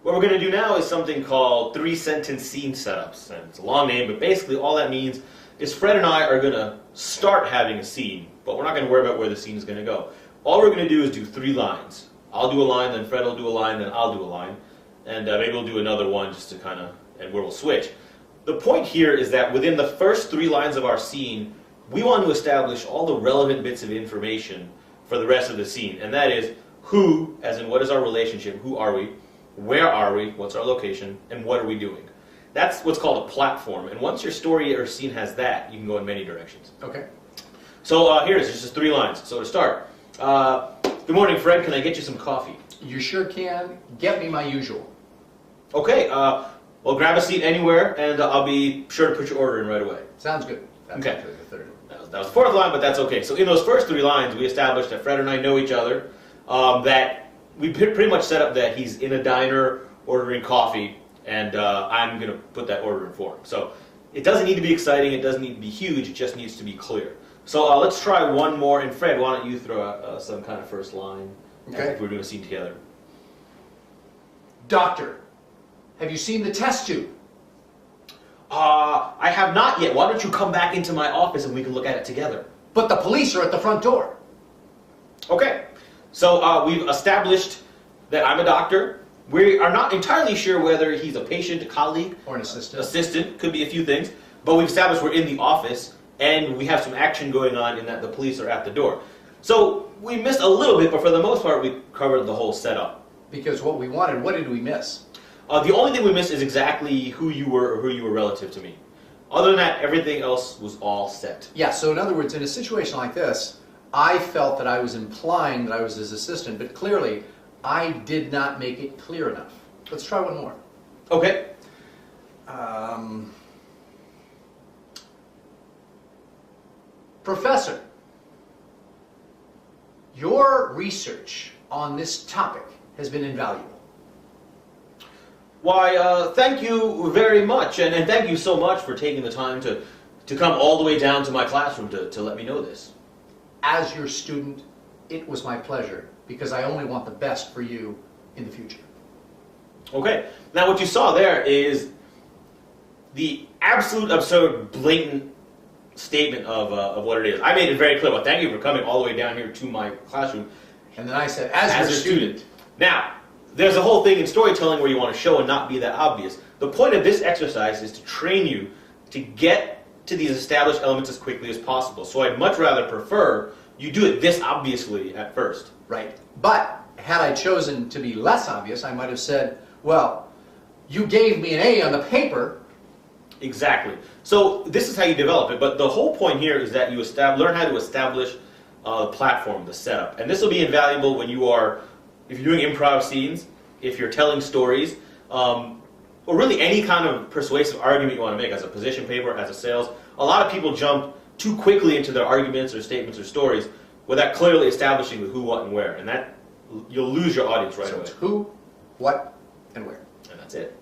What we're going to do now is something called 3-sentence scene setups. And it's a long name, but basically all that means is Fred and I are going to start having a scene, but we're not going to worry about where the scene is going to go. All we're going to do is do 3 lines. I'll do a line, then Fred will do a line, then I'll do a line. And maybe we'll do another one just to kind of, and where we'll switch. The point here is that within the first 3 lines of our scene, we want to establish all the relevant bits of information for the rest of the scene. And that is who, as in what is our relationship, who are we, where are we, what's our location, and what are we doing. That's what's called a platform. And once your story or scene has that, you can go in many directions. Okay. So here it is, just 3 lines. So to start, good morning, Fred, can I get you some coffee? You sure can. Get me my usual. Okay, well, grab a seat anywhere, and I'll be sure to put your order in right away. Sounds good. That's Okay. actually the third. That was the 4th line, but that's okay. So in those first 3 lines, we established that Fred and I know each other, that we pretty much set up that he's in a diner ordering coffee, and I'm going to put that order in for him. So it doesn't need to be exciting, it doesn't need to be huge, it just needs to be clear. So let's try one more, and Fred, why don't you throw out some kind of first line, Okay. if we're doing a scene together. Doctor, have you seen the test tube? I have not yet. Why don't you come back into my office and we can look at it together? But the police are at the front door. Okay, so we've established that I'm a doctor. We are not entirely sure whether he's a patient, a colleague, Or an assistant. assistant, could be a few things, but we've established we're in the office and we have some action going on in that the police are at the door. So we missed a little bit, but for the most part we covered the whole setup. Because what we wanted, what did we miss? The only thing we missed is exactly who you were or who you were relative to me. Other than that, everything else was all set. Yeah, so in other words, in a situation like this, I felt that I was implying that I was his assistant, but clearly I did not make it clear enough. Let's try one more. Okay. Professor, your research on this topic has been invaluable. Why, thank you very much, and thank you so much for taking the time to come all the way down to my classroom to let me know this. As your student, it was my pleasure, because I only want the best for you in the future. Okay, now what you saw there is the absolute absurd, blatant statement of what it is. I made it very clear. Well, thank you for coming all the way down here to my classroom. And then I said, as As your a student. Now, there's a whole thing in storytelling where you want to show and not be that obvious. The point of this exercise is to train you to get to these established elements as quickly as possible. So I'd much rather prefer you do it this obviously at first. Right. But had I chosen to be less obvious, I might have said, well, you gave me an A on the paper. Exactly. So this is how you develop it. But the whole point here is that you learn how to establish the platform, the setup. And this will be invaluable when you are, if you're doing improv scenes, if you're telling stories, or really any kind of persuasive argument you want to make as a position paper, as a sales. A lot of people jump too quickly into their arguments or statements or stories without clearly establishing the who, what, and where. And that you'll lose your audience right So away. it's who, what, and where. And that's it.